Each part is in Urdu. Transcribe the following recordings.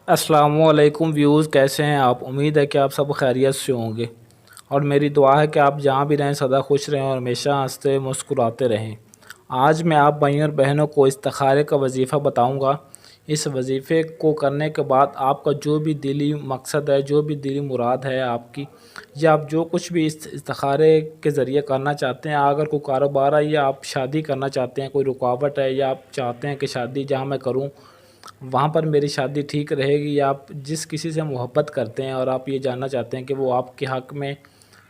السلام علیکم ویوز، کیسے ہیں آپ؟ امید ہے کہ آپ سب خیریت سے ہوں گے، اور میری دعا ہے کہ آپ جہاں بھی رہیں سدا خوش رہیں اور ہمیشہ ہنستے مسکراتے رہیں۔ آج میں آپ بھائیوں اور بہنوں کو استخارے کا وظیفہ بتاؤں گا۔ اس وظیفے کو کرنے کے بعد آپ کا جو بھی دلی مقصد ہے، جو بھی دلی مراد ہے آپ کی، یا آپ جو کچھ بھی اس استخارے کے ذریعے کرنا چاہتے ہیں، اگر کوئی کاروبار ہے یا آپ شادی کرنا چاہتے ہیں، کوئی رکاوٹ ہے یا آپ چاہتے ہیں کہ شادی جہاں میں کروں وہاں پر میری شادی ٹھیک رہے گی، یا آپ جس کسی سے محبت کرتے ہیں اور آپ یہ جاننا چاہتے ہیں کہ وہ آپ کے حق میں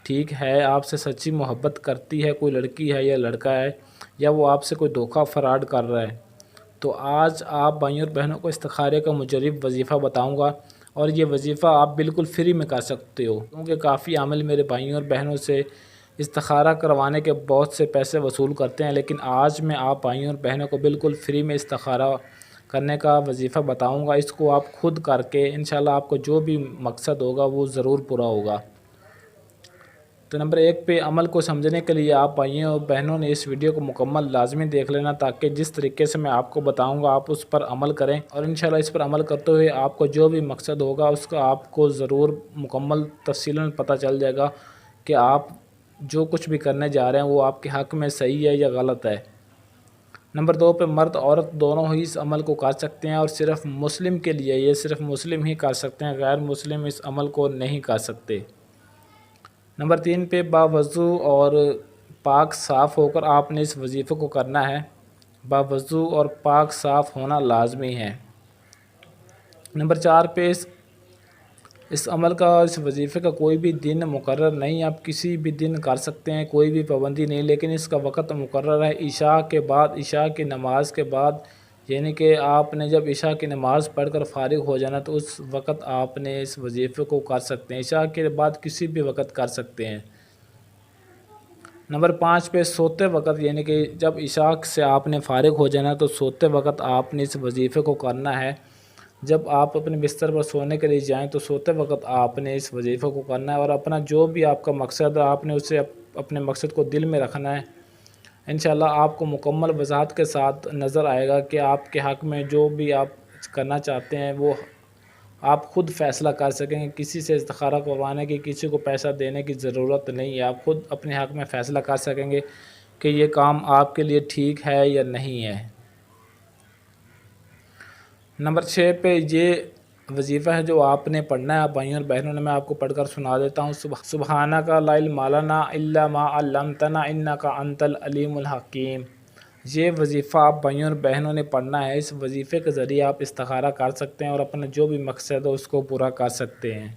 ٹھیک ہے، آپ سے سچی محبت کرتی ہے، کوئی لڑکی ہے یا لڑکا ہے، یا وہ آپ سے کوئی دھوکہ فراڈ کر رہا ہے، تو آج آپ بھائیوں اور بہنوں کو استخارے کا مجرب وظیفہ بتاؤں گا۔ اور یہ وظیفہ آپ بالکل فری میں کر سکتے ہو، کیونکہ کافی عامل میرے بھائیوں اور بہنوں سے استخارہ کروانے کے بہت سے پیسے وصول کرتے ہیں، لیکن آج میں آپ بھائیوں اور بہنوں کو بالکل فری میں استخارہ کرنے کا وظیفہ بتاؤں گا۔ اس کو آپ خود کر کے انشاءاللہ آپ کو جو بھی مقصد ہوگا وہ ضرور پورا ہوگا۔ تو نمبر 1 پہ عمل کو سمجھنے کے لیے آپ بھائیوں اور بہنوں نے اس ویڈیو کو مکمل لازمی دیکھ لینا، تاکہ جس طریقے سے میں آپ کو بتاؤں گا آپ اس پر عمل کریں، اور انشاءاللہ اس پر عمل کرتے ہوئے آپ کو جو بھی مقصد ہوگا اس کا آپ کو ضرور مکمل تفصیلاً پتہ چل جائے گا کہ آپ جو کچھ بھی کرنے جا رہے ہیں وہ آپ کے حق میں صحیح ہے یا غلط ہے۔ نمبر 2 پہ مرد عورت دونوں ہی اس عمل کو کر سکتے ہیں، اور صرف مسلم کے لیے یہ صرف مسلم ہی کر سکتے ہیں، غیر مسلم اس عمل کو نہیں کر سکتے۔ نمبر 3 پہ باوضو اور پاک صاف ہو کر آپ نے اس وظیفے کو کرنا ہے۔ باوضو اور پاک صاف ہونا لازمی ہے۔ نمبر 4 پہ اس عمل کا، اس وظیفے کا کوئی بھی دن مقرر نہیں، آپ کسی بھی دن کر سکتے ہیں، کوئی بھی پابندی نہیں، لیکن اس کا وقت مقرر ہے عشاء کے بعد، عشاء کی نماز کے بعد، یعنی کہ آپ نے جب عشاء کی نماز پڑھ کر فارغ ہو جانا تو اس وقت آپ نے اس وظیفے کو کر سکتے ہیں، عشاء کے بعد کسی بھی وقت کر سکتے ہیں۔ نمبر 5 پہ سوتے وقت، یعنی کہ جب عشاء سے آپ نے فارغ ہو جانا تو سوتے وقت آپ نے اس وظیفے کو کرنا ہے۔ جب آپ اپنے بستر پر سونے کے لیے جائیں تو سوتے وقت آپ نے اس وظیفے کو کرنا ہے، اور اپنا جو بھی آپ کا مقصد ہے آپ نے اسے اپنے مقصد کو دل میں رکھنا ہے۔ انشاءاللہ آپ کو مکمل وضاحت کے ساتھ نظر آئے گا کہ آپ کے حق میں جو بھی آپ کرنا چاہتے ہیں وہ آپ خود فیصلہ کر سکیں گے، کسی سے استخارہ کروانے کی، کسی کو پیسہ دینے کی ضرورت نہیں ہے، آپ خود اپنے حق میں فیصلہ کر سکیں گے کہ یہ کام آپ کے لیے ٹھیک ہے یا نہیں ہے۔ نمبر 6 پہ یہ وظیفہ ہے جو آپ نے پڑھنا ہے بھائیوں اور بہنوں نے، میں آپ کو پڑھ کر سنا دیتا ہوں۔ سبحانک لا علم لنا الا ما علمتنا انک انت العلیم الحکیم۔ یہ وظیفہ آپ بھائیوں اور بہنوں نے پڑھنا ہے۔ اس وظیفے کے ذریعے آپ استخارہ کر سکتے ہیں اور اپنا جو بھی مقصد ہے اس کو پورا کر سکتے ہیں۔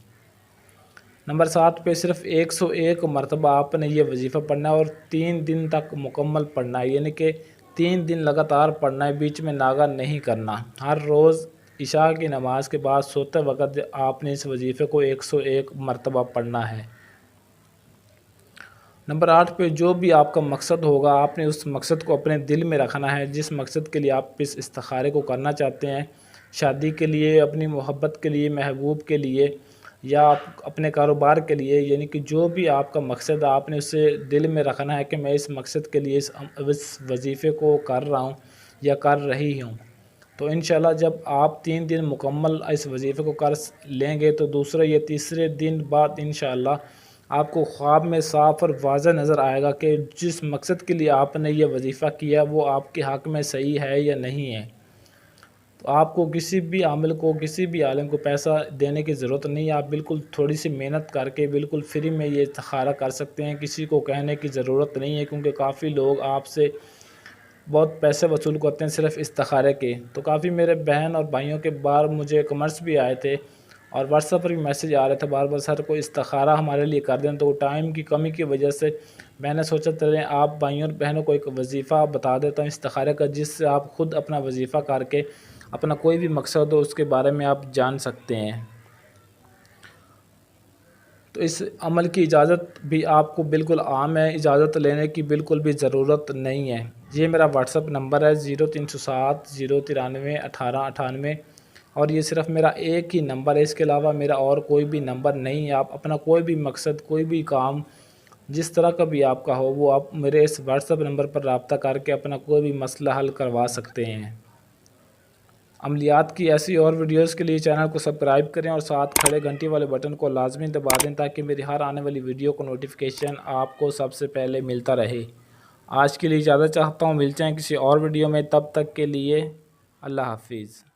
نمبر 7 پہ صرف 101 مرتبہ آپ نے یہ وظیفہ پڑھنا ہے، اور 3 دن تک مکمل پڑھنا ہے، یعنی کہ 3 دن لگاتار پڑھنا ہے، بیچ میں ناغہ نہیں کرنا۔ ہر روز عشاء کی نماز کے بعد سوتے وقت آپ نے اس وظیفے کو 101 مرتبہ پڑھنا ہے۔ نمبر 8 پہ جو بھی آپ کا مقصد ہوگا آپ نے اس مقصد کو اپنے دل میں رکھنا ہے، جس مقصد کے لیے آپ اس استخارے کو کرنا چاہتے ہیں، شادی کے لیے، اپنی محبت کے لیے، محبوب کے لیے، یا اپنے کاروبار کے لیے، یعنی کہ جو بھی آپ کا مقصد ہے آپ نے اسے دل میں رکھنا ہے کہ میں اس مقصد کے لیے اس وظیفے کو کر رہا ہوں یا کر رہی ہوں۔ تو انشاءاللہ جب آپ 3 دن مکمل اس وظیفے کو کر لیں گے تو دوسرے یا تیسرے دن بعد انشاءاللہ آپ کو خواب میں صاف اور واضح نظر آئے گا کہ جس مقصد کے لیے آپ نے یہ وظیفہ کیا وہ آپ کے حق میں صحیح ہے یا نہیں ہے۔ تو آپ کو کسی بھی عامل کو، کسی بھی عالم کو پیسہ دینے کی ضرورت نہیں ہے، آپ بالکل تھوڑی سی محنت کر کے بالکل فری میں یہ استخارہ کر سکتے ہیں، کسی کو کہنے کی ضرورت نہیں ہے، کیونکہ کافی لوگ آپ سے بہت پیسے وصول کرتے ہیں صرف استخارے کے۔ تو کافی میرے بہن اور بھائیوں کے بار مجھے کمنٹس بھی آئے تھے اور واٹس ایپ پر بھی میسیج آ رہے تھے بار بار، سر کوئی استخارہ ہمارے لیے کر دیں، تو ٹائم کی کمی کی وجہ سے میں نے سوچا چلیں آپ بھائیوں اور بہنوں کو ایک وظیفہ بتا دیتا ہوں استخارے کا، جس سے آپ خود اپنا وظیفہ کر کے اپنا کوئی بھی مقصد ہو اس کے بارے میں آپ جان سکتے ہیں۔ تو اس عمل کی اجازت بھی آپ کو بالکل عام ہے، اجازت لینے کی بالکل بھی ضرورت نہیں ہے۔ یہ میرا واٹس ایپ نمبر ہے 0307 093 1898، اور یہ صرف میرا ایک ہی نمبر ہے، اس کے علاوہ میرا اور کوئی بھی نمبر نہیں ہے۔ آپ اپنا کوئی بھی مقصد، کوئی بھی کام جس طرح کا بھی آپ کا ہو وہ آپ میرے اس واٹس ایپ نمبر پر رابطہ کر کے اپنا کوئی بھی مسئلہ حل کروا سکتے ہیں۔ عملیات کی ایسی اور ویڈیوز کے لیے چینل کو سبسکرائب کریں اور ساتھ کھڑے گھنٹی والے بٹن کو لازمی دبا دیں تاکہ میری ہر آنے والی ویڈیو کو نوٹیفیکیشن آپ کو سب سے پہلے ملتا رہے۔ آج کے لیے اجازت چاہتا ہوں، ملتے ہیں کسی اور ویڈیو میں، تب تک کے لیے اللہ حافظ۔